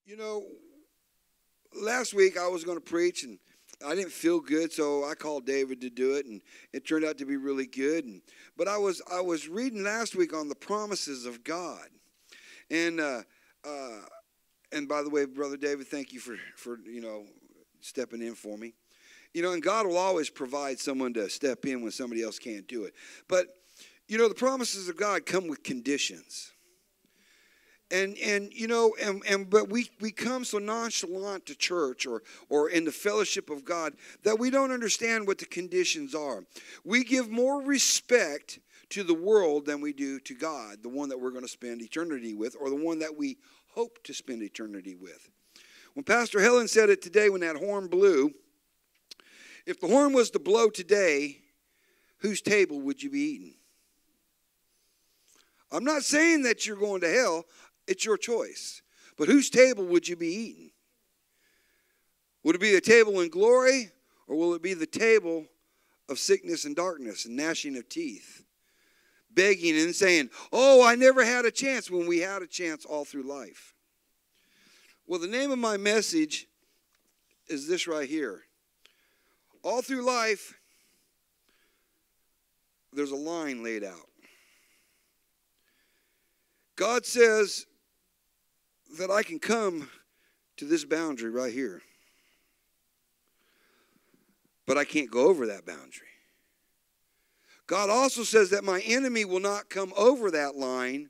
You know, last week I was going to preach and I didn't feel good, so I called David to do it, and it turned out to be really good. But I was reading last week on the promises of God, and and by the way, Brother David, thank you for stepping in for me. And God will always provide someone to step in when somebody else can't do it. But the promises of God come with conditions. But we come so nonchalant to church or in the fellowship of God that we don't understand what the conditions are. We give more respect to the world than we do to God, the one that we're going to spend eternity with, or the one that we hope to spend eternity with. When Pastor Helen said it today when that horn blew, if the horn was to blow today, whose table would you be eating? I'm not saying that you're going to hell. It's your choice. But whose table would you be eating? Would it be the table in glory, or will it be the table of sickness and darkness and gnashing of teeth? Begging and saying, oh, I never had a chance, when we had a chance all through life. Well, the name of my message is this right here. All through life, there's a line laid out. God says that I can come to this boundary right here, but I can't go over that boundary. God also says that my enemy will not come over that line,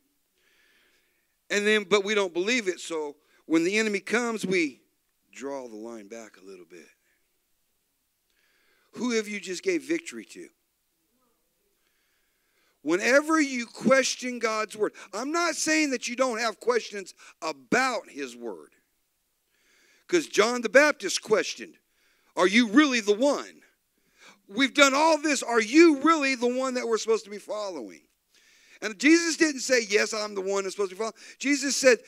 but we don't believe it, so when the enemy comes, we draw the line back a little bit. Who have you just gave victory to? Whenever you question God's word, I'm not saying that you don't have questions about his word. Because John the Baptist questioned, are you really the one? We've done all this. Are you really the one that we're supposed to be following? And Jesus didn't say, yes, I'm the one that's supposed to be following. Jesus said,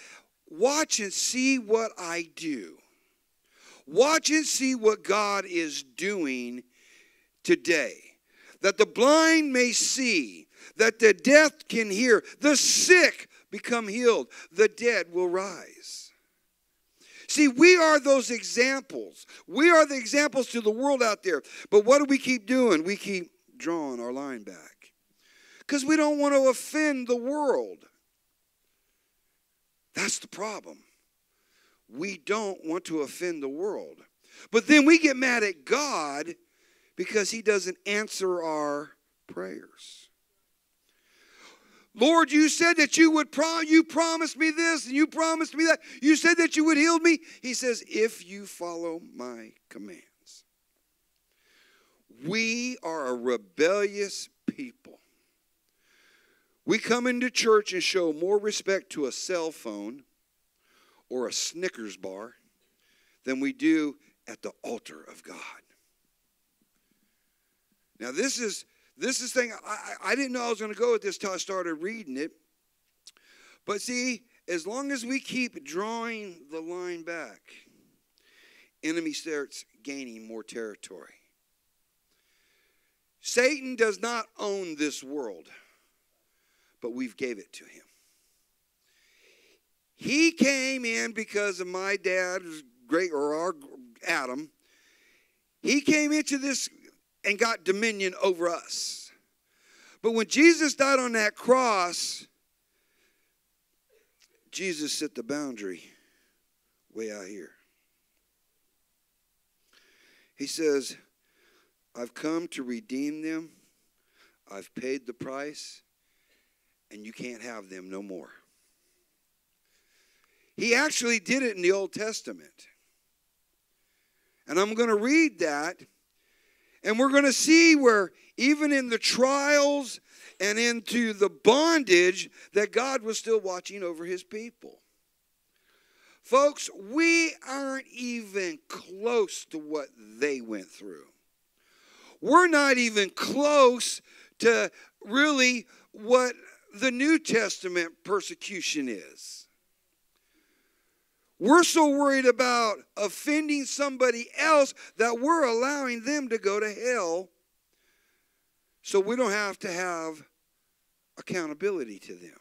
watch and see what I do. Watch and see what God is doing today. That the blind may see. That the deaf can hear, the sick become healed, the dead will rise. See, we are those examples. We are the examples to the world out there. But what do we keep doing? We keep drawing our line back. Because we don't want to offend the world. That's the problem. We don't want to offend the world. But then we get mad at God because he doesn't answer our prayers. Lord, you said that you promised me this and you promised me that. You said that you would heal me. He says, if you follow my commands. We are a rebellious people. We come into church and show more respect to a cell phone or a Snickers bar than we do at the altar of God. Now this is thing, I didn't know I was going to go with this till I started reading it. But see, as long as we keep drawing the line back, enemy starts gaining more territory. Satan does not own this world, but we've gave it to him. He came in because of my dad's our Adam. He came into this and got dominion over us. But when Jesus died on that cross, Jesus set the boundary way out here. He says, I've come to redeem them. I've paid the price, and you can't have them no more. He actually did it in the Old Testament. And I'm going to read that. And we're going to see where even in the trials and into the bondage that God was still watching over his people. Folks, we aren't even close to what they went through. We're not even close to really what the New Testament persecution is. We're so worried about offending somebody else that we're allowing them to go to hell so we don't have to have accountability to them.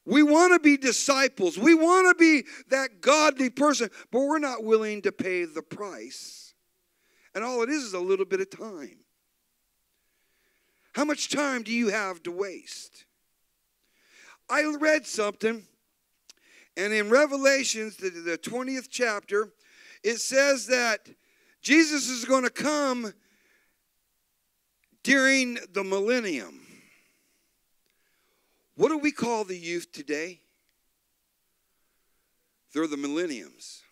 We want to be disciples. We want to be that godly person, but we're not willing to pay the price. And all it is a little bit of time. How much time do you have to waste? I read something, and in Revelations, the 20th chapter, it says that Jesus is going to come during the millennium. What do we call the youth today? They're the millenniums.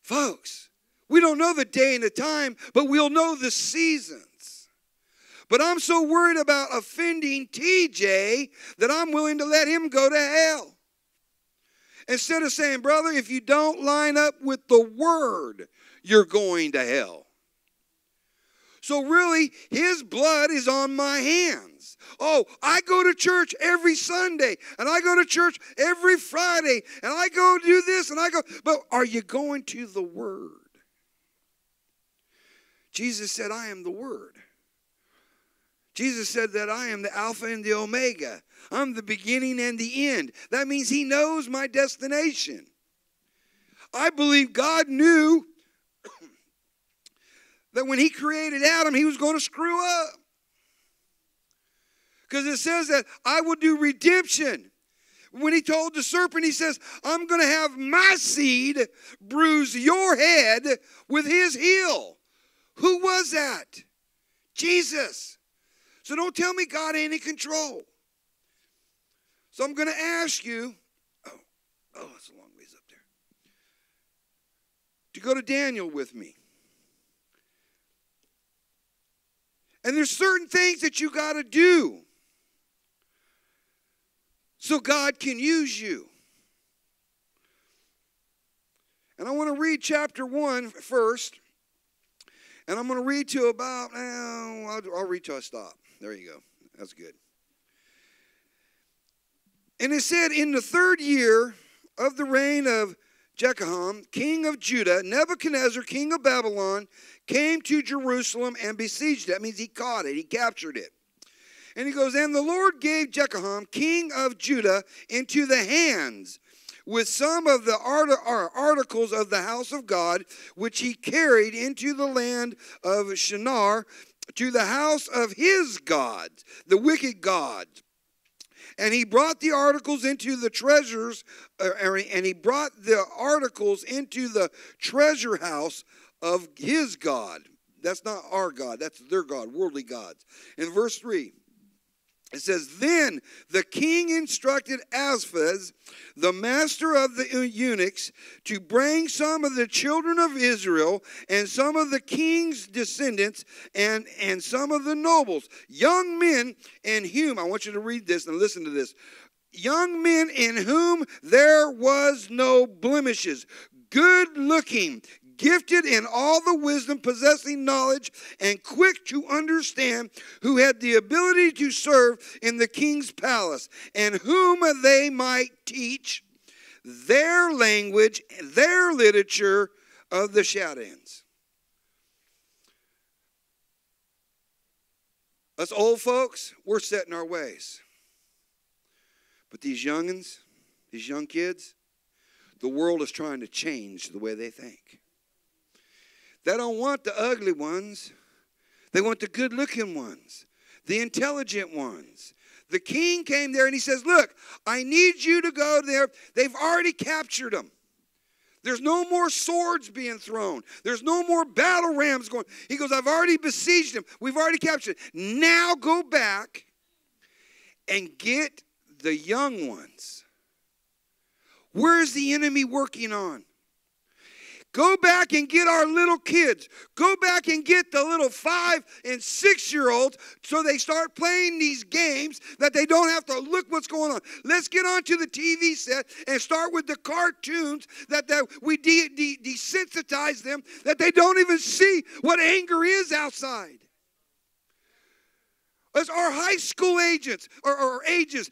Folks, we don't know the day and the time, but we'll know the seasons. But I'm so worried about offending TJ that I'm willing to let him go to hell. Instead of saying, brother, if you don't line up with the word, you're going to hell. So really, his blood is on my hands. Oh, I go to church every Sunday, and I go to church every Friday, and I go do this, and I go. But are you going to the Word? Jesus said, I am the Word. Jesus said that I am the Alpha and the Omega. I'm the beginning and the end. That means he knows my destination. I believe God knew that when he created Adam, he was going to screw up. Because it says that I will do redemption. When he told the serpent, he says, I'm going to have my seed bruise your head with his heel. Who was that? Jesus. So don't tell me God ain't in control. So I'm going to ask you, it's a long ways up there, to go to Daniel with me. And there's certain things that you got to do so God can use you. And I want to read chapter 1 first. And I'm going to read to about, I'll read till I stop. There you go. That's good. And it said, in the 3rd year of the reign of Jehoiakim, king of Judah, Nebuchadnezzar, king of Babylon, came to Jerusalem and besieged it. That means he caught it. He captured it. And he goes, and the Lord gave Jehoiakim, king of Judah, into the hands with some of the articles of the house of God, which he carried into the land of Shinar, to the house of his gods, the wicked gods. And he brought the articles into the treasures, and he brought the articles into the treasure house of his God. That's not our God. That's their God, worldly gods. In verse 3, it says, then the king instructed Asphaz, the master of the eunuchs, to bring some of the children of Israel and some of the king's descendants and some of the nobles, young men in whom, I want you to read this and listen to this, young men in whom there was no blemishes, good looking, gifted in all the wisdom, possessing knowledge, and quick to understand, who had the ability to serve in the king's palace, and whom they might teach their language, their literature of the Chaldeans. Us old folks, we're set in our ways. But these youngins, these young kids, the world is trying to change the way they think. They don't want the ugly ones. They want the good-looking ones, the intelligent ones. The king came there and he says, look, I need you to go there. They've already captured them. There's no more swords being thrown. There's no more battle rams going. He goes, I've already besieged them. We've already captured them. Now go back and get the young ones. Where is the enemy working on? Go back and get our little kids. Go back and get the little 5- and 6-year-olds so they start playing these games that they don't have to look what's going on. Let's get onto the TV set and start with the cartoons that we desensitize them, that they don't even see what anger is outside. As our high school agents or ages,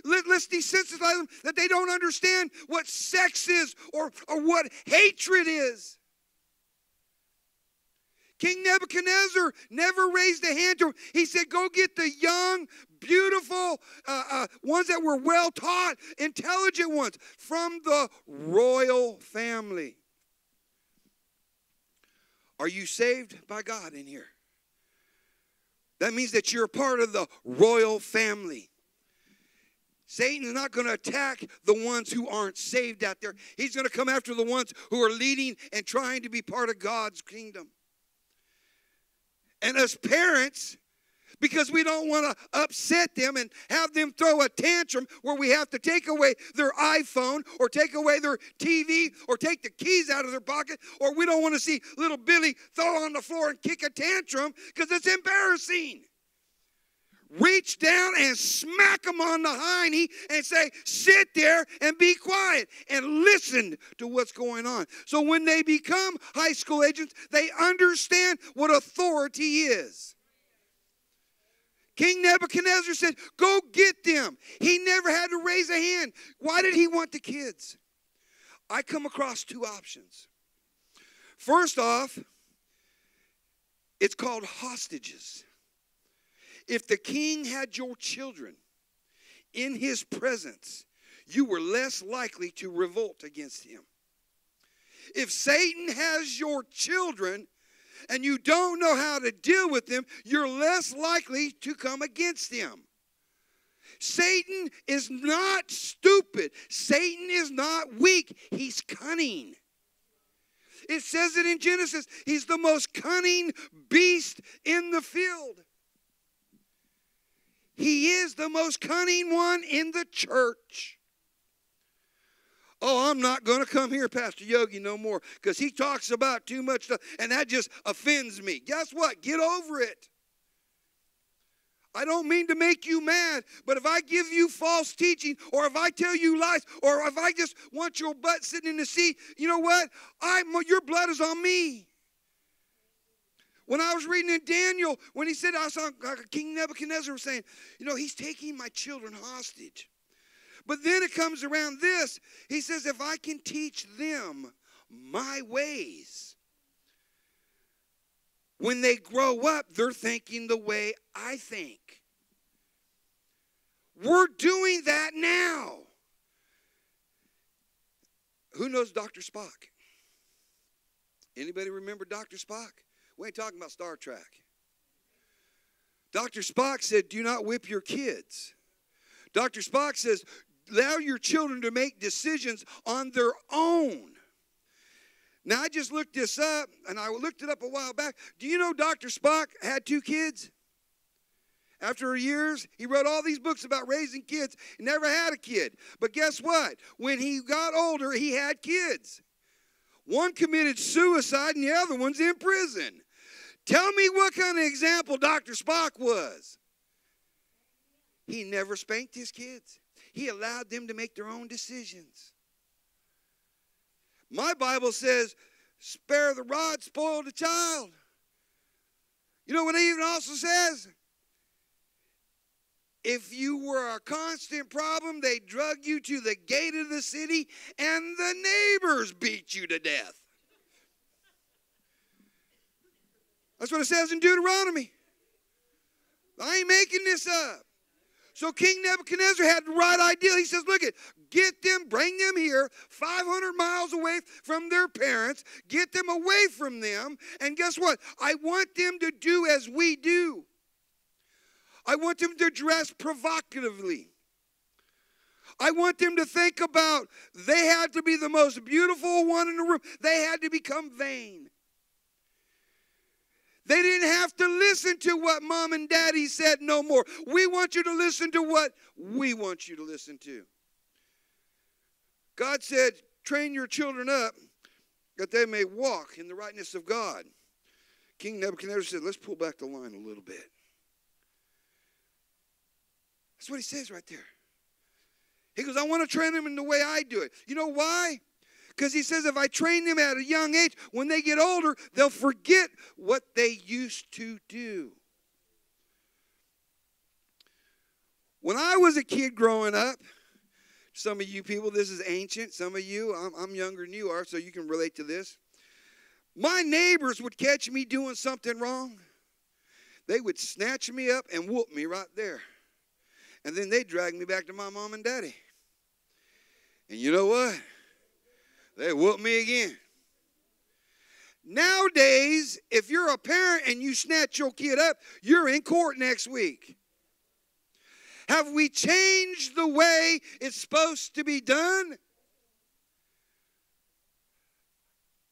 let's desensitize them that they don't understand what sex is or what hatred is. King Nebuchadnezzar never raised a hand to him. He said, go get the young, beautiful ones that were well taught, intelligent ones from the royal family. Are you saved by God in here? That means that you're a part of the royal family. Satan's not going to attack the ones who aren't saved out there. He's going to come after the ones who are leading and trying to be part of God's kingdom. And as parents, because we don't want to upset them and have them throw a tantrum where we have to take away their iPhone or take away their TV or take the keys out of their pocket, or we don't want to see little Billy throw on the floor and kick a tantrum because it's embarrassing. Reach down and smack them on the hiney and say, sit there and be quiet and listen to what's going on. So when they become high school agents, they understand what authority is. King Nebuchadnezzar said, go get them. He never had to raise a hand. Why did he want the kids? I come across two options. First off, it's called hostages. If the king had your children in his presence, you were less likely to revolt against him. If Satan has your children and you don't know how to deal with them, you're less likely to come against him. Satan is not stupid. Satan is not weak. He's cunning. It says it in Genesis. He's the most cunning beast in the field. He is the most cunning one in the church. Oh, I'm not going to come here, Pastor Yogi, no more, because he talks about too much stuff, and that just offends me. Guess what? Get over it. I don't mean to make you mad, but if I give you false teaching, or if I tell you lies, or if I just want your butt sitting in the seat, you know what? Your blood is on me. When I was reading in Daniel, when he said, I saw King Nebuchadnezzar was saying, he's taking my children hostage. But then it comes around this. He says, if I can teach them my ways, when they grow up, they're thinking the way I think. We're doing that now. Who knows Dr. Spock? Anybody remember Dr. Spock? We ain't talking about Star Trek. Dr. Spock said, do not whip your kids. Dr. Spock says, allow your children to make decisions on their own. Now, I just looked this up, and I looked it up a while back. Do you know Dr. Spock had 2 kids? After years, he wrote all these books about raising kids. He never had a kid. But guess what? When he got older, he had kids. One committed suicide, and the other one's in prison. Tell me what kind of example Dr. Spock was. He never spanked his kids. He allowed them to make their own decisions. My Bible says, spare the rod, spoil the child. You know what it even also says? If you were a constant problem, they drug you to the gate of the city and the neighbors beat you to death. That's what it says in Deuteronomy. I ain't making this up. So King Nebuchadnezzar had the right idea. He says, look, get them, bring them here, 500 miles away from their parents, get them away from them, and guess what? I want them to do as we do. I want them to dress provocatively. I want them to think about they had to be the most beautiful one in the room. They had to become vain. They didn't have to listen to what mom and daddy said no more. We want you to listen to what we want you to listen to. God said, train your children up that they may walk in the rightness of God. King Nebuchadnezzar said, let's pull back the line a little bit. That's what he says right there. He goes, I want to train them in the way I do it. You know why? Because he says if I train them at a young age, when they get older, they'll forget what they used to do. When I was a kid growing up, some of you people, this is ancient. Some of you, I'm younger than you are, so you can relate to this. my neighbors would catch me doing something wrong. They would snatch me up and whoop me right there. And then they'd drag me back to my mom and daddy. And you know what? They whoop me again. Nowadays, if you're a parent and you snatch your kid up, you're in court next week. Have we changed the way it's supposed to be done?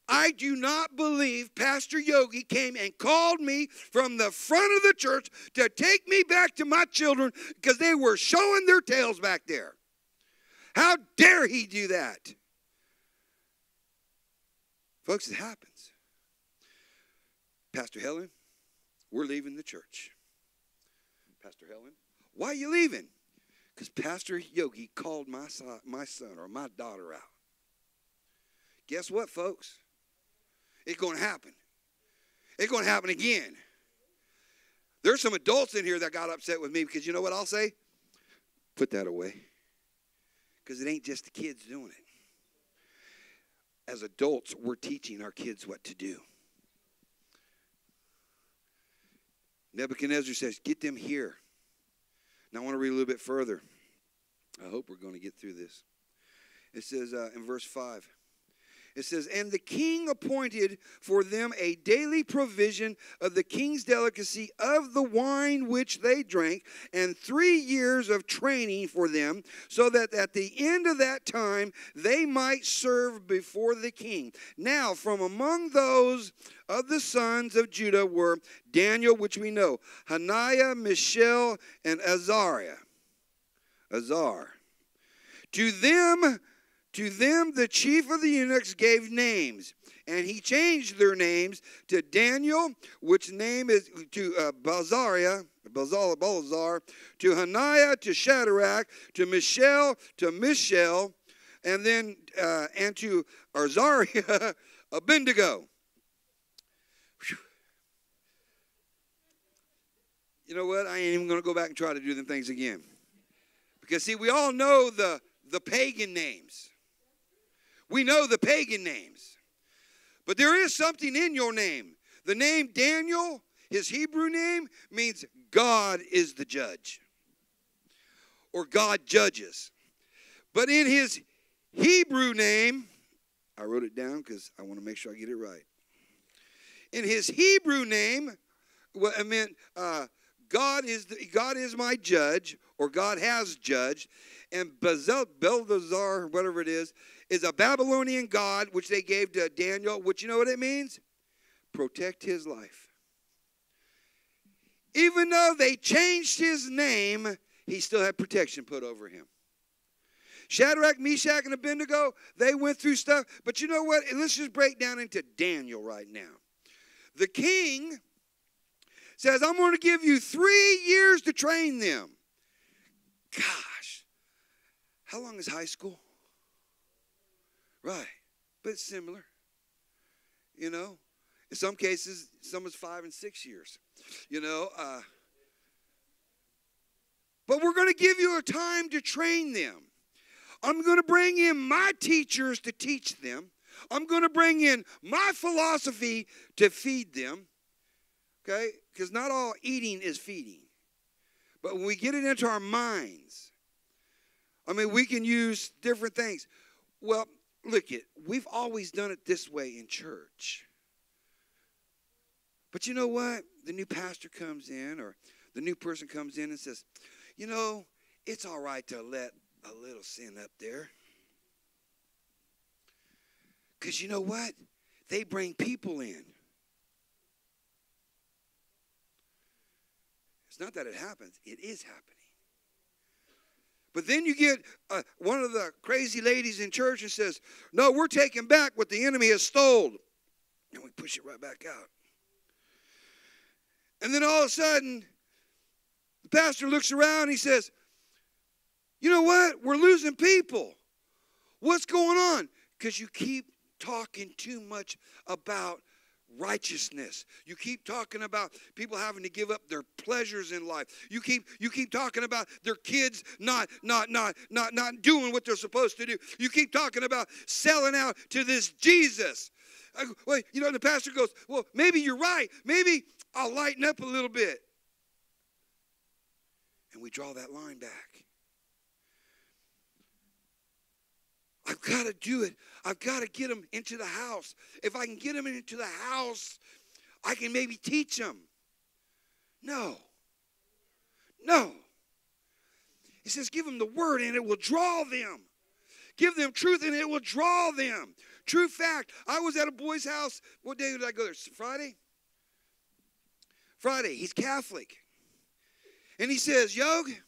I do not believe Pastor Yogi came and called me from the front of the church to take me back to my children because they were showing their tails back there. How dare he do that? Folks, it happens. Pastor Helen, we're leaving the church. Pastor Helen, why are you leaving? Because Pastor Yogi called my son or my daughter out. Guess what, folks? It's going to happen. It's going to happen again. There's some adults in here that got upset with me because you know what I'll say? Put that away. Because it ain't just the kids doing it. As adults, we're teaching our kids what to do. Nebuchadnezzar says, get them here. Now I want to read a little bit further. I hope we're going to get through this. It says in verse 5. It says, and the king appointed for them a daily provision of the king's delicacy of the wine which they drank, and 3 years of training for them, so that at the end of that time they might serve before the king. Now, from among those of the sons of Judah were Daniel, which we know, Hananiah, Mishael, and Azar. To them the chief of the eunuchs gave names, and he changed their names to Daniel, which name is to Balzar, to Hananiah, to Shadrach, to Mishael, and then and to Azariah, Abednego. Whew. You know what? I ain't even going to go back and try to do them things again. Because, see, we all know the pagan names. We know the pagan names. But there is something in your name. The name Daniel, his Hebrew name, means God is the judge. Or God judges. But in his Hebrew name, I wrote it down because I want to make sure I get it right. In his Hebrew name, well, I meant God is my judge, or God has judged. And Belteshazzar, whatever it is a Babylonian god, which they gave to Daniel, which you know what it means? Protect his life. Even though they changed his name, he still had protection put over him. Shadrach, Meshach, and Abednego, they went through stuff. But you know what? Let's just break down into Daniel right now. The king says, I'm going to give you 3 years to train them. Gosh, how long is high school? Right, but it's similar. You know, in some cases, some is 5 and 6 years. You know, but we're going to give you a time to train them. I'm going to bring in my teachers to teach them. I'm going to bring in my philosophy to feed them. Okay, because not all eating is feeding. But when we get it into our minds, I mean, we can use different things. Well, look, we've always done it this way in church. But you know what? The new pastor comes in, or the new person comes in and says, you know, it's all right to let a little sin up there. Because you know what? They bring people in. It's not that it happens. It is happening. But then you get one of the crazy ladies in church and says, no, we're taking back what the enemy has stole. And we push it right back out. And then all of a sudden, the pastor looks around and he says, you know what? We're losing people. What's going on? Because you keep talking too much about righteousness. You keep talking about people having to give up their pleasures in life. You keep talking about their kids not doing what they're supposed to do. You keep talking about selling out to this Jesus. Well, you know, and the pastor goes, well, maybe you're right. Maybe I'll lighten up a little bit. And we draw that line back. I've got to do it. I've got to get them into the house. If I can get them into the house, I can maybe teach them. No. He says, give them the word and it will draw them. Give them truth and it will draw them. True fact. I was at a boy's house. What day did I go there? Friday? Friday. He's Catholic. And he says, Yogi,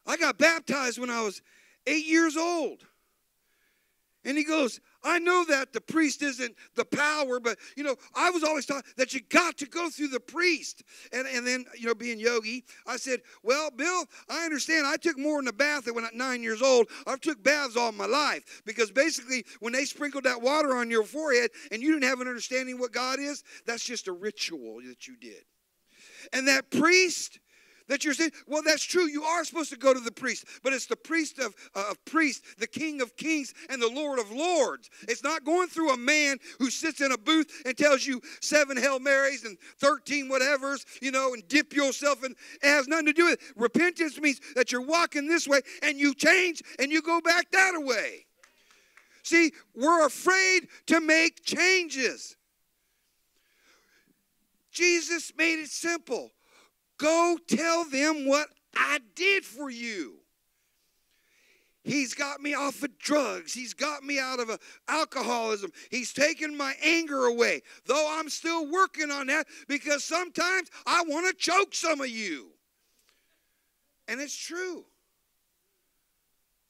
I got baptized when I was 8 years old. And he goes, I know that the priest isn't the power, but, you know, I was always taught that you got to go through the priest. And then, you know, being Yogi, I said, well, Bill, I understand. I took more than a bath when I was 9 years old. I've took baths all my life. Because basically, when they sprinkled that water on your forehead and you didn't have an understanding what God is, that's just a ritual that you did. And that priest that you're saying, well, that's true. You are supposed to go to the priest. But it's the priest of priests, the King of kings, and the Lord of lords. It's not going through a man who sits in a booth and tells you 7 Hail Marys and 13 whatevers, you know, and dip yourself. And it has nothing to do with it. Repentance means that you're walking this way and you change and you go back that way. See, we're afraid to make changes. Jesus made it simple. Go tell them what I did for you. He's got me off of drugs. He's got me out of alcoholism. He's taken my anger away. Though I'm still working on that because sometimes I want to choke some of you. And it's true.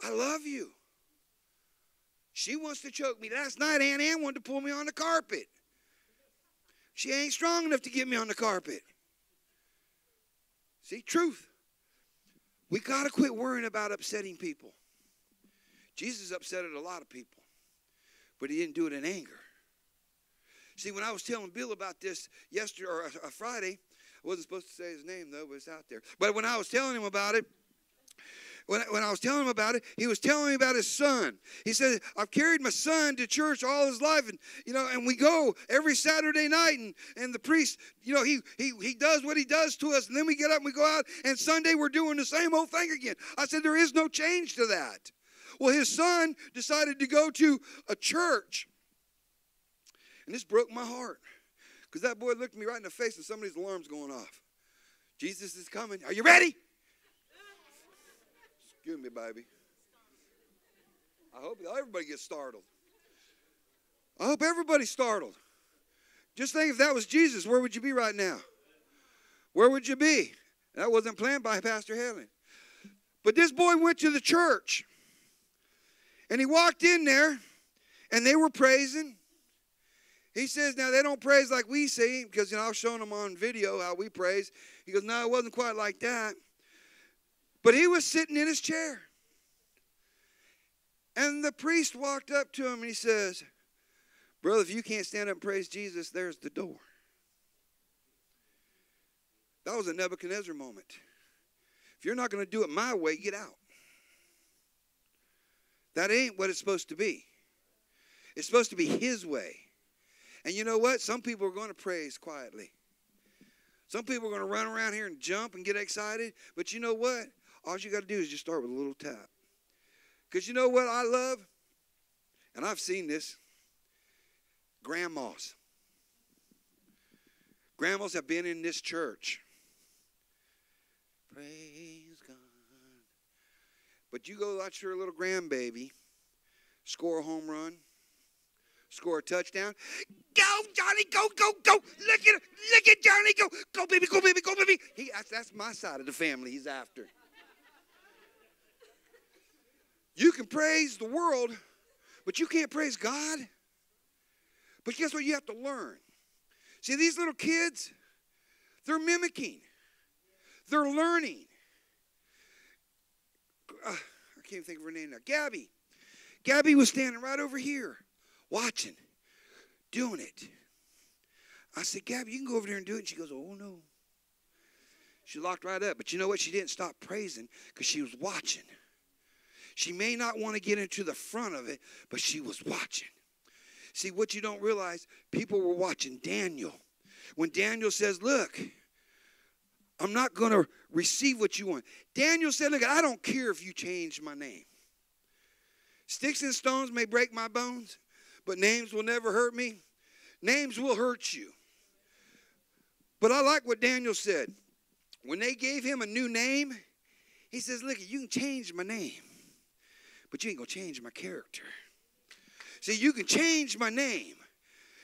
I love you. She wants to choke me. Last night, Aunt Ann wanted to pull me on the carpet. She ain't strong enough to get me on the carpet. See, truth. We got to quit worrying about upsetting people. Jesus upset a lot of people, but he didn't do it in anger. See, when I was telling Bill about this yesterday or Friday, I wasn't supposed to say his name though, but it's out there. But when I was telling him about it, when I was telling him about it, he was telling me about his son. He said, I've carried my son to church all his life, and you know, and we go every Saturday night, and the priest, you know, he does what he does to us, and then we get up and we go out, and Sunday we're doing the same old thing again. I said, there is no change to that. Well, his son decided to go to a church, and this broke my heart, because that boy looked me right in the face, and somebody's alarm's going off. Jesus is coming. Are you ready? Excuse me, baby. I hope everybody gets startled. I hope everybody's startled. Just think if that was Jesus, where would you be right now? Where would you be? That wasn't planned by Pastor Helen. But this boy went to the church. And he walked in there, and they were praising. He says, now they don't praise like we see, because, you know, I was showing them on video how we praise. He goes, no, it wasn't quite like that. But he was sitting in his chair. And the priest walked up to him and he says, brother, if you can't stand up and praise Jesus, there's the door. That was a Nebuchadnezzar moment. If you're not going to do it my way, get out. That ain't what it's supposed to be. It's supposed to be his way. And you know what? Some people are going to praise quietly. Some people are going to run around here and jump and get excited. But you know what? All you got to do is just start with a little tap. Because you know what I love? And I've seen this. Grandmas. Grandmas have been in this church. Praise God. But you go watch your little grandbaby score a home run, score a touchdown. Go, Johnny, go, go, go. Look at Johnny, go. Go, baby, go, baby, go, baby. That's my side of the family he's after. You can praise the world, but you can't praise God. But guess what? You have to learn. See, these little kids, they're mimicking. They're learning. I can't think of her name now. Gabby. Gabby was standing right over here, watching, doing it. I said, Gabby, you can go over there and do it. And she goes, oh, no. She locked right up. But you know what? She didn't stop praising because she was watching. She may not want to get into the front of it, but she was watching. See, what you don't realize, people were watching Daniel. When Daniel says, look, I'm not going to receive what you want. Daniel said, look, I don't care if you change my name. Sticks and stones may break my bones, but names will never hurt me. Names will hurt you. But I like what Daniel said. When they gave him a new name, he says, look, you can change my name, but you ain't going to change my character. See, you can change my name.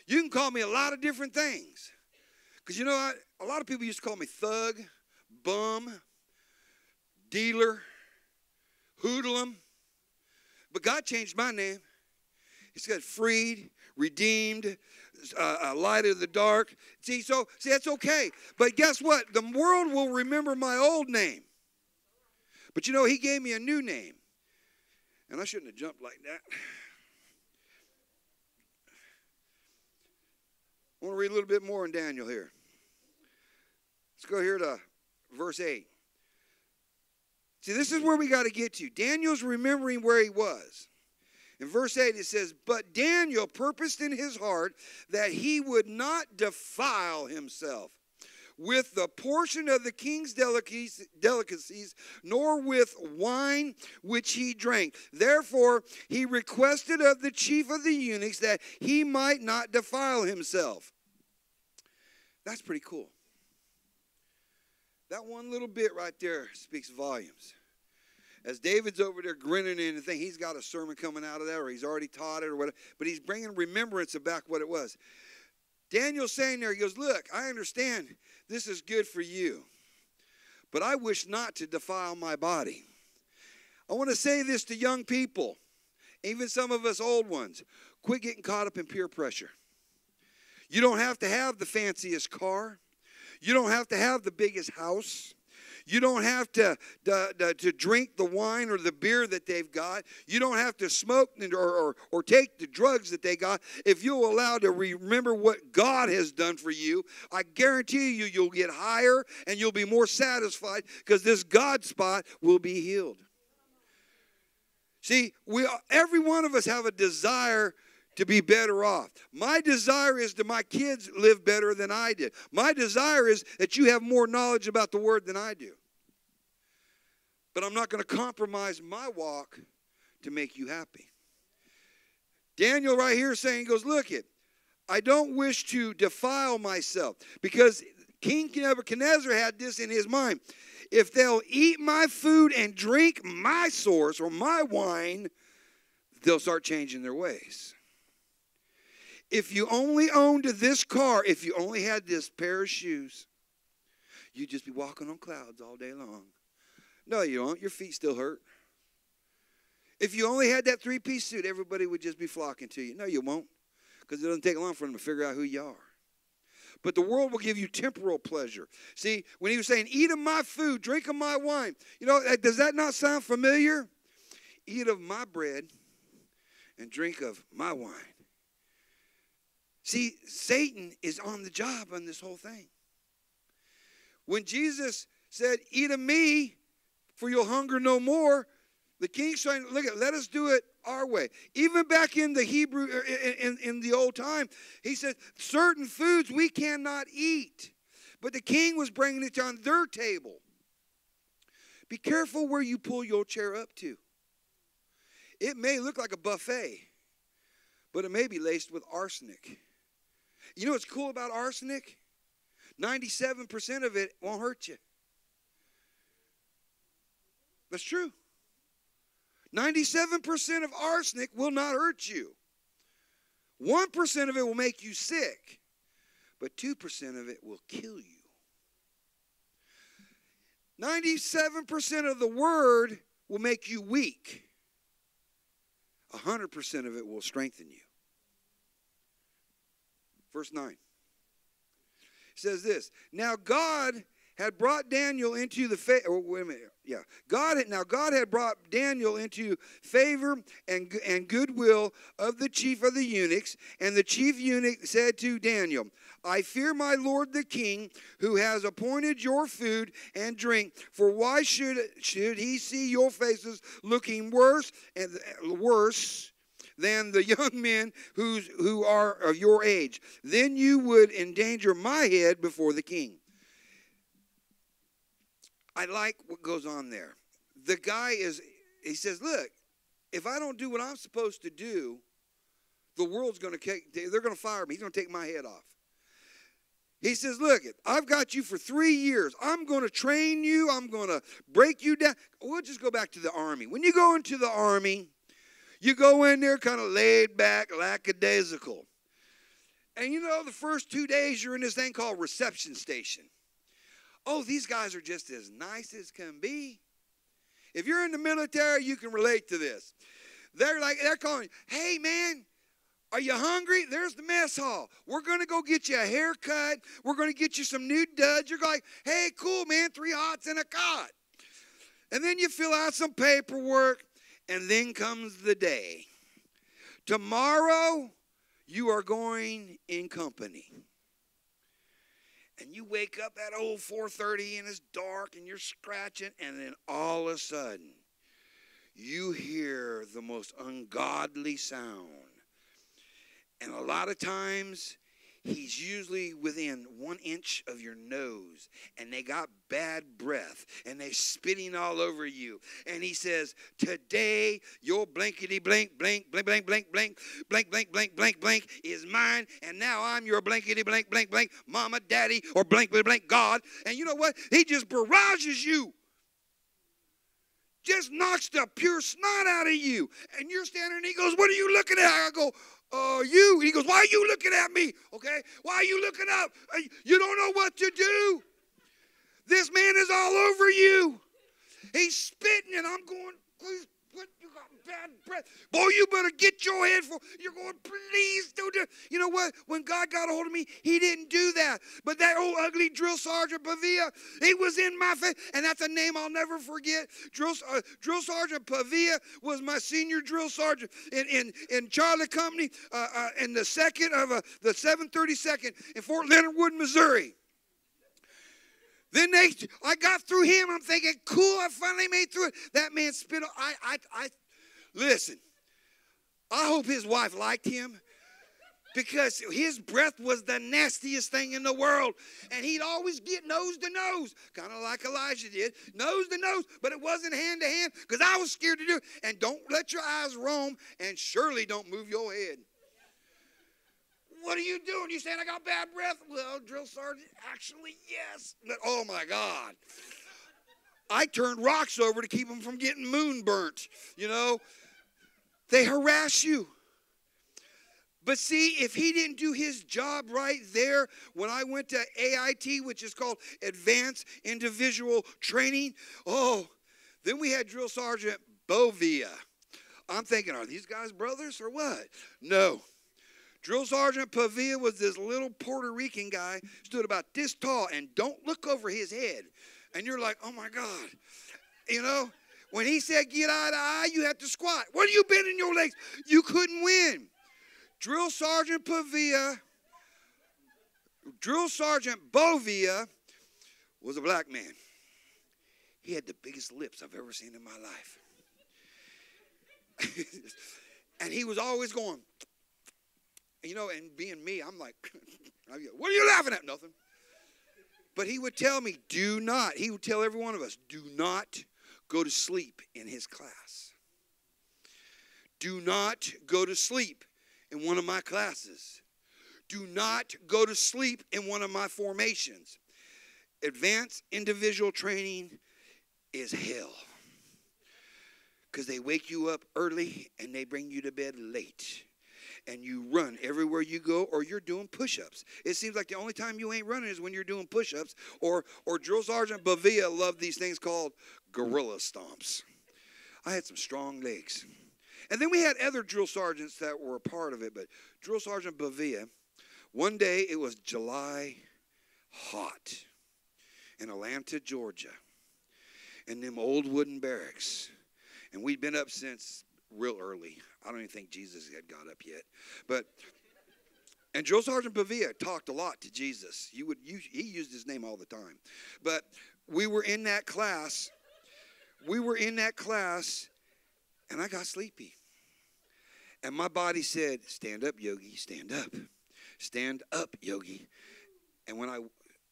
You can call me a lot of different things. Because, you know, a lot of people used to call me thug, bum, dealer, hoodlum. But God changed my name. He said freed, redeemed, light of the dark. See, that's okay. But guess what? The world will remember my old name. But, you know, he gave me a new name. And I shouldn't have jumped like that. I want to read a little bit more in Daniel here. Let's go here to verse 8. See, this is where we got to get to. Daniel's remembering where he was. In verse 8 it says, but Daniel purposed in his heart that he would not defile himself with the portion of the king's delicacies, nor with wine which he drank. Therefore he requested of the chief of the eunuchs that he might not defile himself. That's pretty cool. That one little bit right there speaks volumes. As David's over there grinning and thinking he's got a sermon coming out of that, or he's already taught it or whatever, but he's bringing remembrance of back what it was. Daniel's saying there, he goes, look, I understand this is good for you, but I wish not to defile my body. I want to say this to young people, even some of us old ones. Quit getting caught up in peer pressure. You don't have to have the fanciest car. You don't have to have the biggest house. You don't have to drink the wine or the beer that they've got. You don't have to smoke or take the drugs that they got. If you'll allow to remember what God has done for you, I guarantee you, you'll get higher and you'll be more satisfied because this God spot will be healed. See, every one of us have a desire to be better off. My desire is that my kids live better than I did. My desire is that you have more knowledge about the Word than I do. But I'm not going to compromise my walk to make you happy. Daniel right here saying, he goes, look it, I don't wish to defile myself, because King Nebuchadnezzar had this in his mind. If they'll eat my food and drink my source or my wine, they'll start changing their ways. If you only owned this car, if you only had this pair of shoes, you'd just be walking on clouds all day long. No, you don't. Your feet still hurt. If you only had that three-piece suit, everybody would just be flocking to you. No, you won't, because it doesn't take long for them to figure out who you are. But the world will give you temporal pleasure. See, when he was saying, eat of my food, drink of my wine, you know, does that not sound familiar? Eat of my bread and drink of my wine. See, Satan is on the job on this whole thing. When Jesus said, eat of me, for you'll hunger no more, the king's saying, look, let us do it our way. Even back in the Hebrew, in the old time, he said, certain foods we cannot eat. But the king was bringing it on their table. Be careful where you pull your chair up to. It may look like a buffet, but it may be laced with arsenic. You know what's cool about arsenic? 97% of it won't hurt you. That's true. 97% of arsenic will not hurt you. 1% of it will make you sick, but 2% of it will kill you. 97% of the word will make you weak. 100% of it will strengthen you. Verse 9. It says this. Now God had brought Daniel into the God had brought Daniel into favor and goodwill of the chief of the eunuchs, and the chief eunuch said to Daniel, I fear my lord the king, who has appointed your food and drink, for why should he see your faces looking worse than the young men who are of your age. Then you would endanger my head before the king. I like what goes on there. The guy he says, look, if I don't do what I'm supposed to do, the world's going to, they're going to fire me. He's going to take my head off. He says, look, I've got you for 3 years. I'm going to train you. I'm going to break you down. We'll just go back to the army. When you go into the army, you go in there kind of laid back, lackadaisical. And you know, the first 2 days you're in this thing called reception station. Oh, these guys are just as nice as can be. If you're in the military, you can relate to this. They're calling, hey, man, are you hungry? There's the mess hall. We're going to go get you a haircut. We're going to get you some new duds. You're like, hey, cool, man, 3 hots and a cot. And then you fill out some paperwork, and then comes the day. Tomorrow, you are going in company. And you wake up at 4:30 and it's dark and you're scratching, and then all of a sudden you hear the most ungodly sound. And a lot of times he's usually within 1 inch of your nose, and they got bad breath and they spitting all over you. And he says, today your blankety blank blank blank blank blank blank blank blank blank blank blank is mine, and now I'm your blankety blank blank blank mama, daddy, or blank blank blank God. And you know what? He just barrages you. Just knocks the pure snot out of you. And you're standing there and he goes, what are you looking at? I go, you. He goes, why are you looking at me? Okay? Why are you looking up? You don't know what to do. This man is all over you. He's spitting, and I'm going, please, what? You got bad breath. Boy, you better get your head full. You're going, please don't do it. You know what? When God got a hold of me, he didn't do that. But that old ugly drill sergeant Pavia, he was in my face. And that's a name I'll never forget. Drill Sergeant Pavia was my senior drill sergeant in Charlie Company in the 2nd of the 732nd in Fort Leonard Wood, Missouri. Then I got through him. I'm thinking, cool, I finally made through it. That man spit. Listen, I hope his wife liked him, because his breath was the nastiest thing in the world. And he'd always get nose to nose, kind of like Elijah did, nose to nose, but it wasn't hand to hand, because I was scared to do it. And don't let your eyes roam, and surely don't move your head. What are you doing? You saying I got bad breath? Well, drill sergeant, actually, yes. But, oh, my God. I turned rocks over to keep them from getting moon burnt. You know, they harass you. But see, if he didn't do his job right there, when I went to AIT, which is called Advanced Individual Training, then we had Drill Sergeant Bovia. I'm thinking, are these guys brothers or what? No. Drill Sergeant Pavia was this little Puerto Rican guy, stood about this tall, and don't look over his head. And you're like, oh, my God. You know, when he said get eye to eye, you had to squat. What are you bending your legs? You couldn't win. Drill Sergeant Bovia was a black man. He had the biggest lips I've ever seen in my life. And he was always going, you know, and being me, I'm like, what are you laughing at? Nothing. But he would tell me, he would tell every one of us, do not go to sleep in his class. Do not go to sleep in one of my classes. Do not go to sleep in one of my formations. Advanced individual training is hell. Because they wake you up early and they bring you to bed late. And you run everywhere you go, or you're doing push-ups. It seems like the only time you ain't running is when you're doing push-ups. Or Drill Sergeant Bavia loved these things called gorilla stomps. I had some strong legs. And then we had other drill sergeants that were a part of it. But Drill Sergeant Bavia, one day it was July hot in Atlanta, Georgia, in them old wooden barracks. And we'd been up since real early. I don't even think Jesus had got up yet. And Drill Sergeant Pavia talked a lot to Jesus. He used his name all the time. But we were in that class. And I got sleepy. And my body said, stand up, Yogi, stand up. Stand up, Yogi. And when I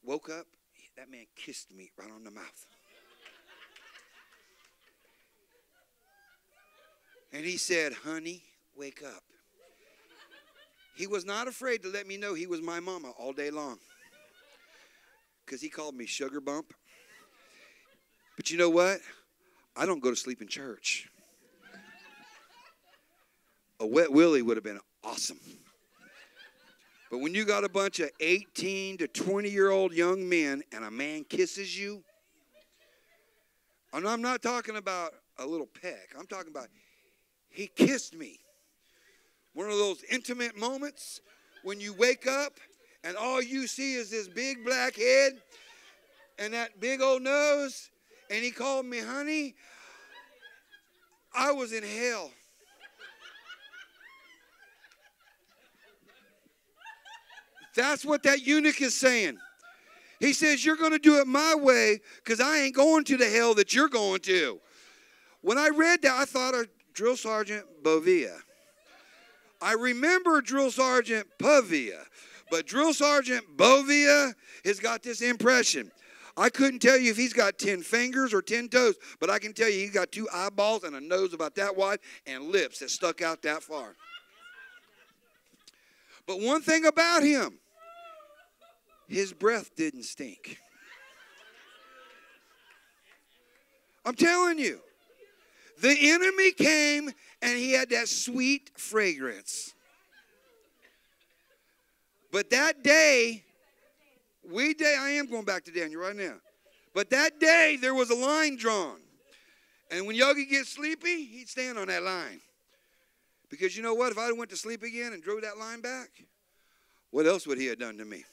woke up, that man kissed me right on the mouth. And he said, honey, wake up. He was not afraid to let me know he was my mama all day long. Because he called me sugar bump. But you know what? I don't go to sleep in church. A wet willy would have been awesome. But when you got a bunch of 18 to 20-year-old young men and a man kisses you, and I'm not talking about a little peck. I'm talking about he kissed me. One of those intimate moments when you wake up and all you see is this big black head and that big old nose, and he called me honey. I was in hell. That's what that eunuch is saying. He says, you're going to do it my way because I ain't going to the hell that you're going to. When I read that, I thought of Drill Sergeant Bovia. I remember Drill Sergeant Pavia, but Drill Sergeant Bovia has got this impression. I couldn't tell you if he's got 10 fingers or 10 toes, but I can tell you he's got 2 eyeballs and a nose about that wide and lips that stuck out that far. But one thing about him, his breath didn't stink. I'm telling you. The enemy came and he had that sweet fragrance. But that day, I am going back to Daniel right now. But that day, there was a line drawn. And when Yogi gets sleepy, he'd stand on that line. Because you know what? If I went to sleep again and drove that line back, what else would he have done to me?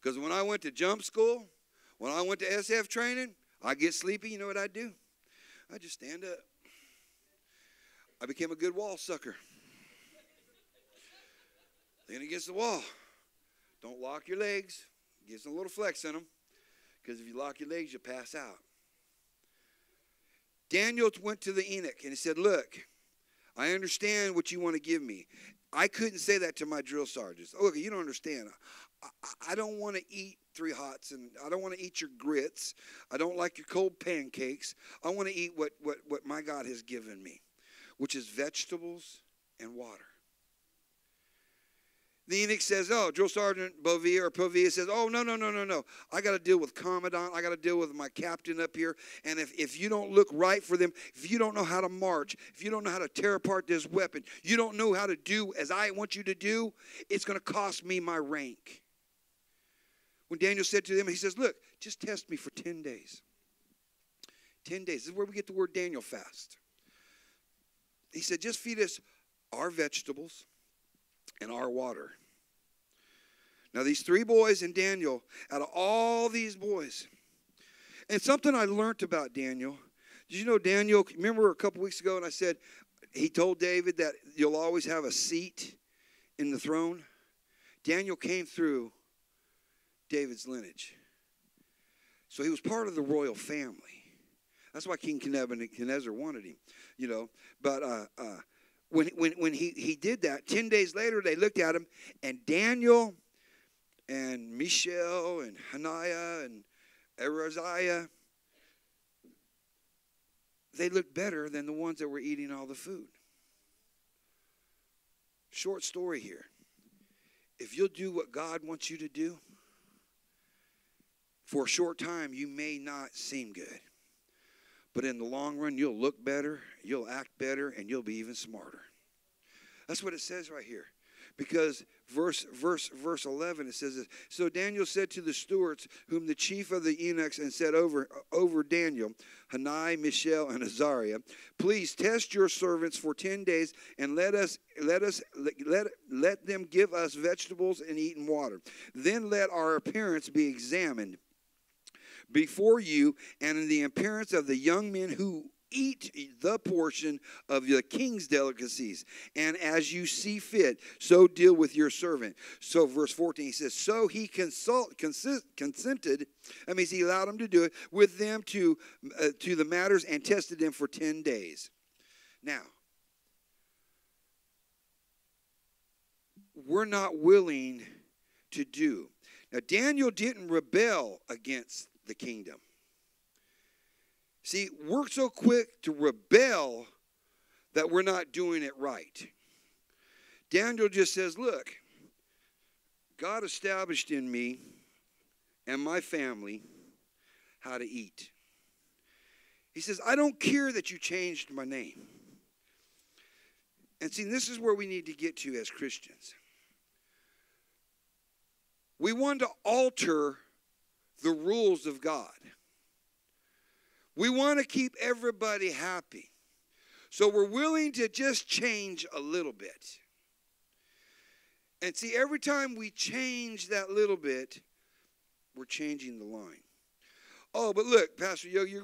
Because when I went to jump school, when I went to SF training, I get sleepy, you know what I do? I just stand up. I became a good wall sucker. Lean against the wall. Don't lock your legs. Get some little flex in them. Because if you lock your legs, you pass out. Daniel went to the eunuch and he said, look, I understand what you want to give me. I couldn't say that to my drill sergeants. Oh, look, you don't understand. I don't want to eat 3 hots, and I don't want to eat your grits. I don't like your cold pancakes. I want to eat what my God has given me, which is vegetables and water. The eunuch says, oh, Drill Sergeant Bovia or Povia says, oh, no. I got to deal with Commandant. I got to deal with my captain up here. And if you don't look right for them, if you don't know how to march, if you don't know how to tear apart this weapon, you don't know how to do as I want you to do, it's going to cost me my rank. When Daniel said to them, he says, look, just test me for 10 days. 10 days. This is where we get the word Daniel fast. He said, just feed us our vegetables and our water. Now, these 3 boys and Daniel, out of all these boys, and something I learned about Daniel, did you know Daniel, remember a couple weeks ago and I said, he told David that you'll always have a seat in the throne? Daniel came through David's lineage. So he was part of the royal family. That's why King Nebuchadnezzar wanted him, you know. But when he did that, 10 days later, they looked at him, and Daniel and Mishael and Hananiah and Azariah, they looked better than the ones that were eating all the food. Short story here. If you'll do what God wants you to do, for a short time, you may not seem good. But in the long run, you'll look better, you'll act better, and you'll be even smarter. That's what it says right here. Because verse 11, it says this. So Daniel said to the stewards, whom the chief of the eunuchs and said over Daniel, Hananiah, Mishael, and Azariah, please test your servants for 10 days and let them give us vegetables and eat and water. Then let our appearance be examined before you, and in the appearance of the young men who eat the portion of the king's delicacies. And as you see fit, so deal with your servant. So verse 14, he says, so he consented, that means he allowed him to do it, with them to the matters and tested them for 10 days. Now, we're not willing to do. Now, Daniel didn't rebel against the kingdom. See, we're so quick to rebel that we're not doing it right. Daniel just says, look, God established in me and my family how to eat. He says, I don't care that you changed my name. And see, this is where we need to get to as Christians. We want to alter the rules of God. We want to keep everybody happy. So we're willing to just change a little bit. And see, every time we change that little bit, we're changing the line. Oh, but look, Pastor Yogi,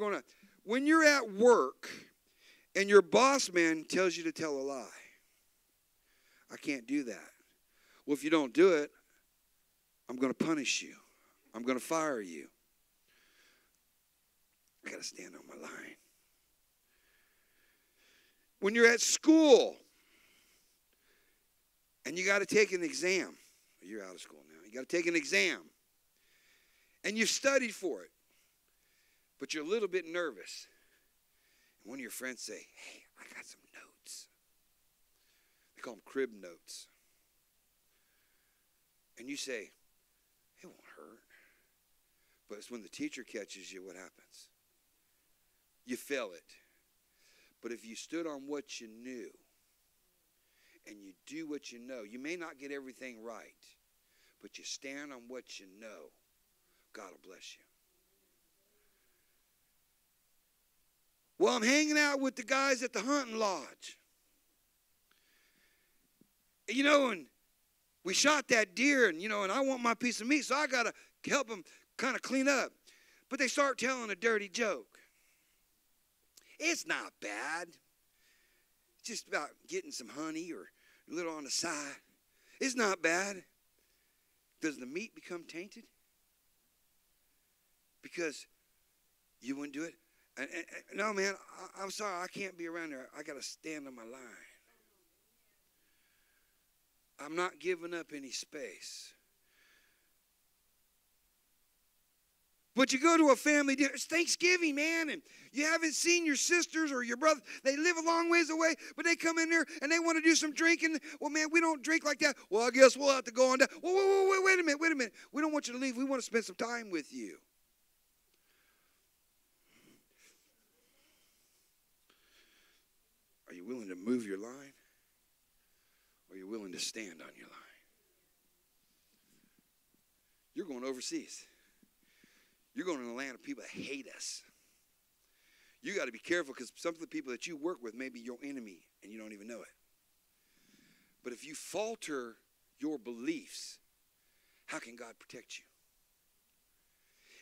when you're at work and your boss man tells you to tell a lie, I can't do that. Well, if you don't do it, I'm going to punish you. I'm going to fire you. I got to stand on my line. When you're at school and you got to take an exam. You're out of school now. You got to take an exam. And you've studied for it. But you're a little bit nervous. And one of your friends say, hey, I got some notes. They call them crib notes. And you say, it won't hurt. But it's when the teacher catches you, what happens? You fail it. But if you stood on what you knew and you do what you know, you may not get everything right, but you stand on what you know, God will bless you. Well, I'm hanging out with the guys at the hunting lodge. And we shot that deer, and I want my piece of meat, so I got to help them kind of clean up. But they start telling a dirty joke. It's not bad. It's just about getting some honey or a little on the side. It's not bad. Does the meat become tainted? Because you wouldn't do it? No, man, I'm sorry. I can't be around there. I got to stand on my line. I'm not giving up any space. But you go to a family dinner, it's Thanksgiving, man, and you haven't seen your sisters or your brother. They live a long ways away, but they come in there and they want to do some drinking. Well, man, we don't drink like that. Well, I guess we'll have to go on down. Wait a minute. We don't want you to leave. We want to spend some time with you. Are you willing to move your line? Or are you willing to stand on your line? You're going overseas. You're going to a land of people that hate us. You got to be careful because some of the people that you work with may be your enemy and you don't even know it. But if you falter your beliefs, how can God protect you?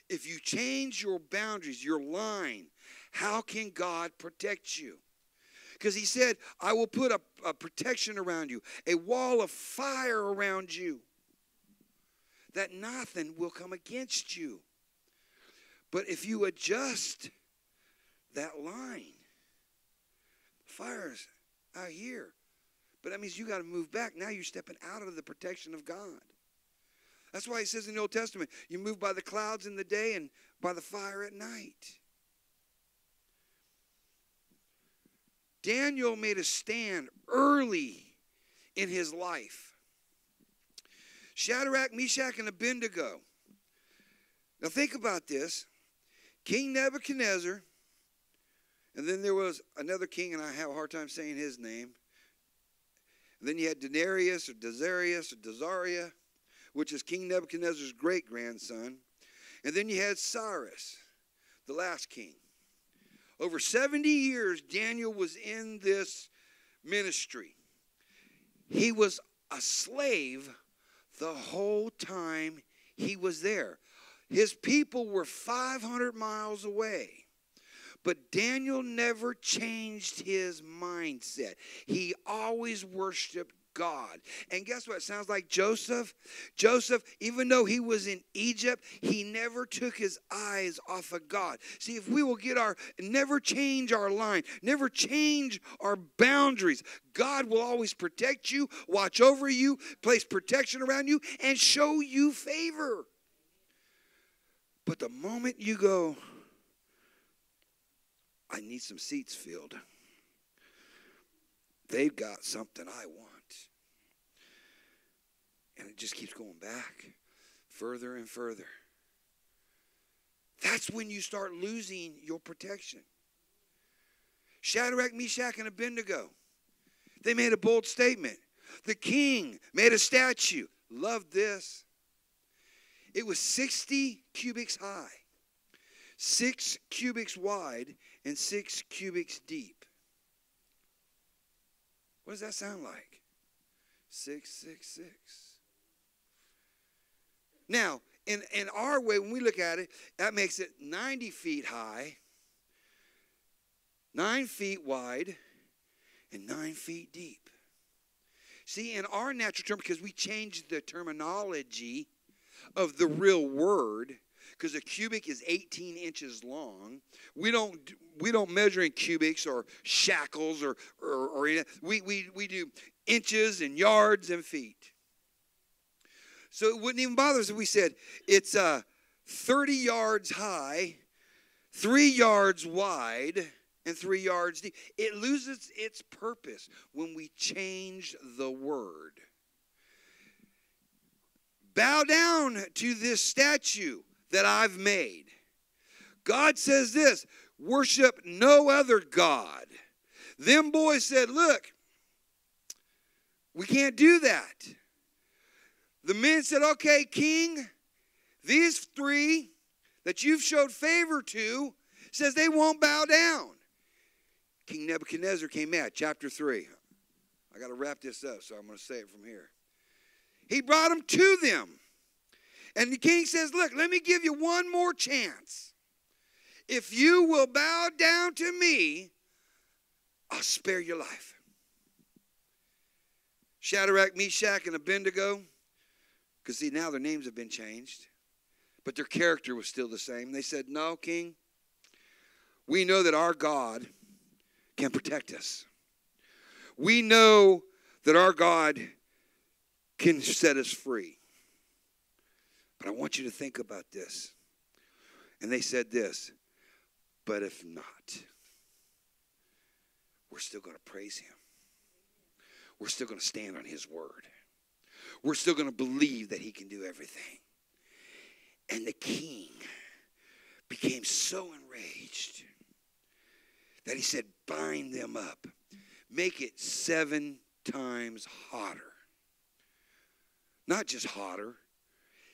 If you change your boundaries, your line, how can God protect you? Because he said, I will put a protection around you, a wall of fire around you, that nothing will come against you. But if you adjust that line, fire's out here. But that means you got to move back. Now you're stepping out of the protection of God. That's why he says in the Old Testament, you move by the clouds in the day and by the fire at night. Daniel made a stand early in his life. Shadrach, Meshach, and Abednego. Now think about this. King Nebuchadnezzar, and then there was another king, and I have a hard time saying his name. And then you had Denarius or Dazariah, which is King Nebuchadnezzar's great-grandson. And then you had Cyrus, the last king. Over 70 years, Daniel was in this ministry. He was a slave the whole time he was there. His people were 500 miles away. But Daniel never changed his mindset. He always worshiped God. And guess what? It sounds like Joseph. Joseph, even though he was in Egypt, he never took his eyes off of God. See, if we will never change our line, never change our boundaries, God will always protect you, watch over you, place protection around you, and show you favor. But the moment you go, I need some seats filled, they've got something I want. And it just keeps going back further and further. That's when you start losing your protection. Shadrach, Meshach, and Abednego, they made a bold statement. The king made a statue. Love this. It was 60 cubits high, 6 cubits wide, and 6 cubits deep. What does that sound like? 666. Now, in our way, when we look at it, that makes it 90 feet high, 9 feet wide, and 9 feet deep. See, in our natural term, because we changed the terminology of the real word, because a cubit is 18 inches long. We don't measure in cubics or shackles or we do inches and yards and feet. So it wouldn't even bother us if we said it's 30 yards high, 3 yards wide, and 3 yards deep. It loses its purpose when we change the word. Bow down to this statue that I've made. God says this, worship no other God. Them boys said, look, we can't do that. The men said, okay, king, these 3 that you've showed favor to, says they won't bow down. King Nebuchadnezzar came mad, chapter 3. I got to wrap this up, so I'm going to say it from here. He brought them to them. And the king says, look, let me give you one more chance. If you will bow down to me, I'll spare your life. Shadrach, Meshach, and Abednego, because see, now their names have been changed, but their character was still the same. They said, no, king, we know that our God can protect us. We know that our God can set us free. But I want you to think about this. And they said this, but if not, we're still going to praise him. We're still going to stand on his word. We're still going to believe that he can do everything. And the king became so enraged that he said, bind them up. Make it 7 times hotter. Not just hotter,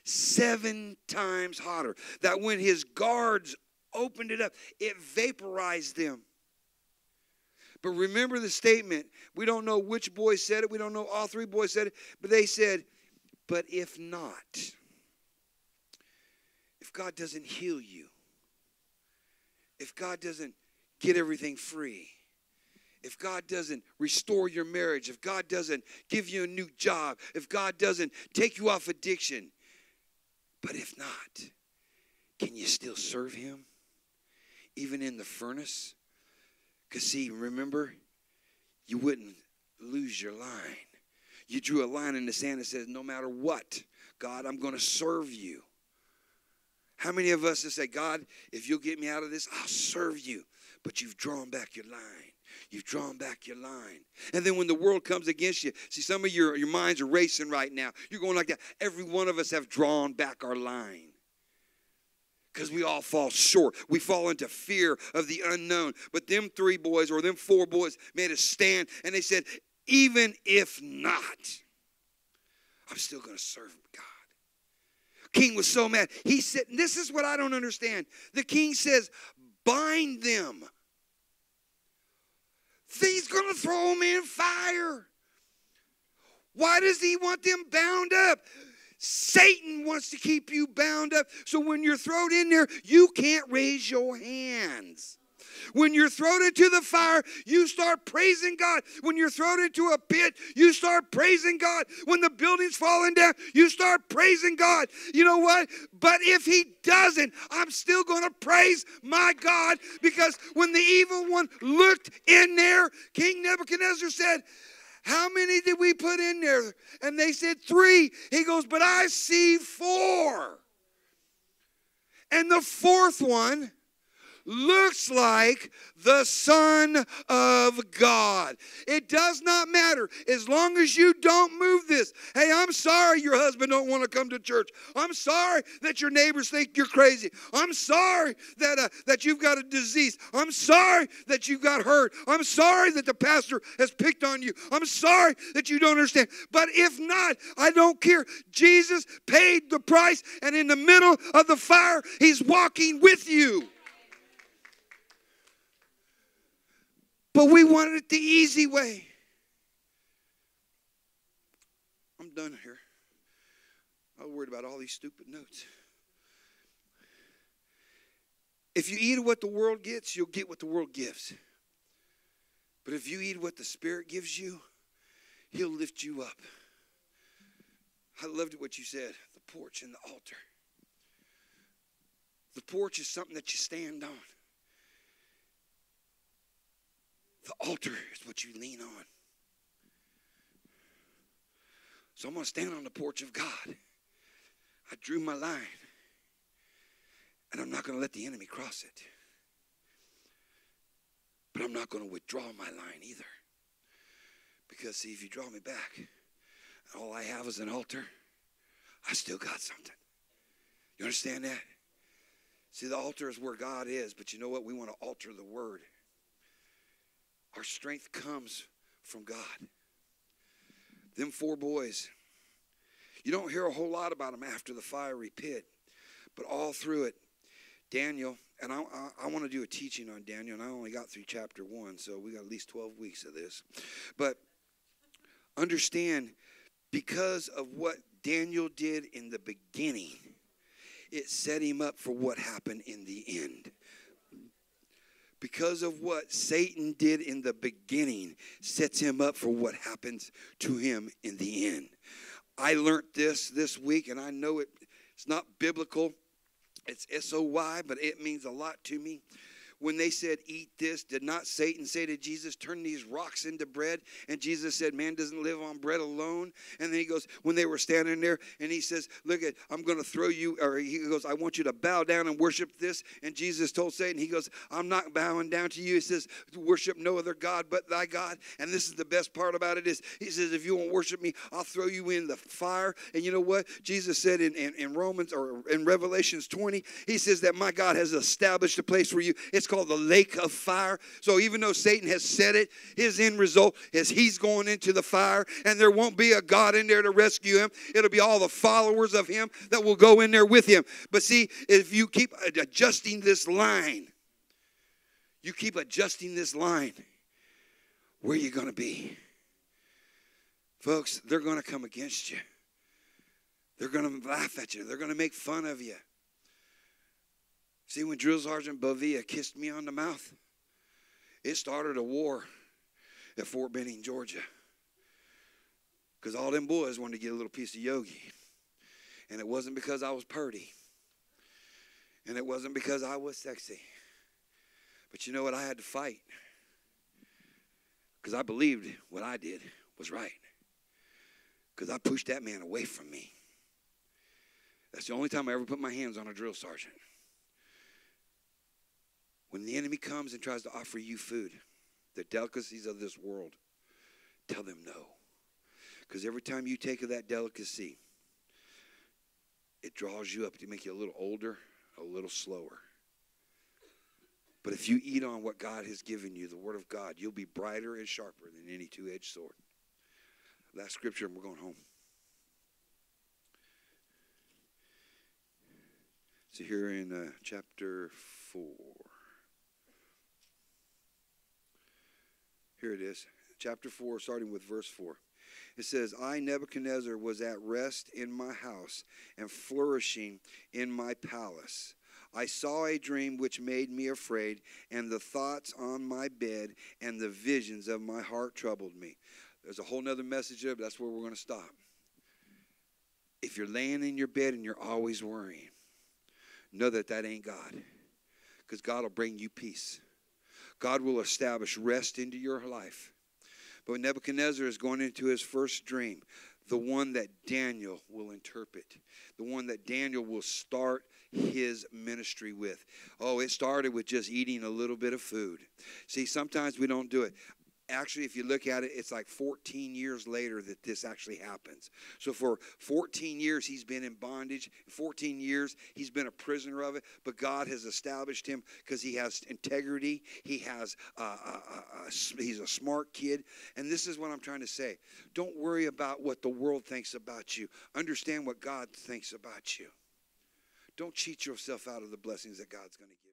7 times hotter. That when his guards opened it up, it vaporized them. But remember the statement. We don't know which boy said it. We don't know all 3 boys said it. But they said, but if not, if God doesn't heal you, if God doesn't get everything free, if God doesn't restore your marriage, if God doesn't give you a new job, if God doesn't take you off addiction, but if not, can you still serve him? Even in the furnace? Because see, remember, you wouldn't lose your line. You drew a line in the sand that says, no matter what, God, I'm going to serve you. How many of us have said, God, if you'll get me out of this, I'll serve you. But you've drawn back your line. You've drawn back your line. And then when the world comes against you, see, some of your minds are racing right now. You're going like that. Every one of us have drawn back our line. Because we all fall short. We fall into fear of the unknown. But them 3 boys or them 4 boys made a stand. And they said, even if not, I'm still going to serve God. King was so mad. He said, this is what I don't understand. The king says, bind them. He's going to throw them in fire. Why does he want them bound up? Satan wants to keep you bound up. So when you're thrown in there, you can't raise your hands. When you're thrown into the fire, you start praising God. When you're thrown into a pit, you start praising God. When the building's falling down, you start praising God. You know what? But if he doesn't, I'm still going to praise my God, because when the evil one looked in there, King Nebuchadnezzar said, how many did we put in there? And they said 3. He goes, but I see 4. And the 4th one looks like the Son of God. It does not matter as long as you don't move this. Hey, I'm sorry your husband don't want to come to church. I'm sorry that your neighbors think you're crazy. I'm sorry that you've got a disease. I'm sorry that you got hurt. I'm sorry that the pastor has picked on you. I'm sorry that you don't understand. But if not, I don't care. Jesus paid the price, and in the middle of the fire, he's walking with you. But we wanted it the easy way. I'm done here. I'm worried about all these stupid notes. If you eat what the world gets, you'll get what the world gives. But if you eat what the Spirit gives you, he'll lift you up. I loved what you said, the porch and the altar. The porch is something that you stand on. The altar is what you lean on. So I'm going to stand on the porch of God. I drew my line. And I'm not going to let the enemy cross it. But I'm not going to withdraw my line either. Because, see, if you draw me back, and all I have is an altar, I still got something. You understand that? See, the altar is where God is. But you know what? We want to alter the word. Our strength comes from God. Them 4 boys, you don't hear a whole lot about them after the fiery pit, but all through it, Daniel, and I want to do a teaching on Daniel, and I only got through chapter 1, so we got at least 12 weeks of this. But understand, because of what Daniel did in the beginning, it set him up for what happened in the end. Because of what Satan did in the beginning sets him up for what happens to him in the end. I learned this week, and I know it's not biblical. It's SOY, but it means a lot to me. When they said, eat this, did not Satan say to Jesus, turn these rocks into bread? And Jesus said, man doesn't live on bread alone. And then he goes, when they were standing there, and he says, look, I'm going to throw you, or he goes, I want you to bow down and worship this. And Jesus told Satan, he goes, I'm not bowing down to you. He says, worship no other God but thy God. And this is the best part about it is, he says, if you won't worship me, I'll throw you in the fire. And you know what? Jesus said in Romans, or in Revelations 20, he says that my God has established a place for you. It's called the lake of fire. So even though Satan has said it, his end result is he's going into the fire, and there won't be a God in there to rescue him. It'll be all the followers of him that will go in there with him. But see, if you keep adjusting this line, where are you going to be? Folks, they're going to come against you. They're going to laugh at you. They're going to make fun of you. See, when Drill Sergeant Bovia kissed me on the mouth, it started a war at Fort Benning, Georgia. Because all them boys wanted to get a little piece of Yogi. And it wasn't because I was purty. And it wasn't because I was sexy. But you know what? I had to fight. Because I believed what I did was right. Because I pushed that man away from me. That's the only time I ever put my hands on a drill sergeant. When the enemy comes and tries to offer you food, the delicacies of this world, tell them no. Because every time you take of that delicacy, it draws you up to make you a little older, a little slower. But if you eat on what God has given you, the Word of God, you'll be brighter and sharper than any two-edged sword. Last scripture, and we're going home. So here in chapter 4. Here it is. Chapter 4, starting with verse 4. It says, I, Nebuchadnezzar, was at rest in my house and flourishing in my palace. I saw a dream which made me afraid, and the thoughts on my bed and the visions of my heart troubled me. There's a whole nother message there, but that's where we're going to stop. If you're laying in your bed and you're always worrying, know that that ain't God, because God will bring you peace. God will establish rest into your life. But when Nebuchadnezzar is going into his first dream, the one that Daniel will interpret, the one that Daniel will start his ministry with. Oh, it started with just eating a little bit of food. See, sometimes we don't do it. Actually, if you look at it, it's like 14 years later that this actually happens. So for 14 years, he's been in bondage. 14 years, he's been a prisoner of it. But God has established him because he has integrity. He has, he's a smart kid. And this is what I'm trying to say. Don't worry about what the world thinks about you. Understand what God thinks about you. Don't cheat yourself out of the blessings that God's going to give.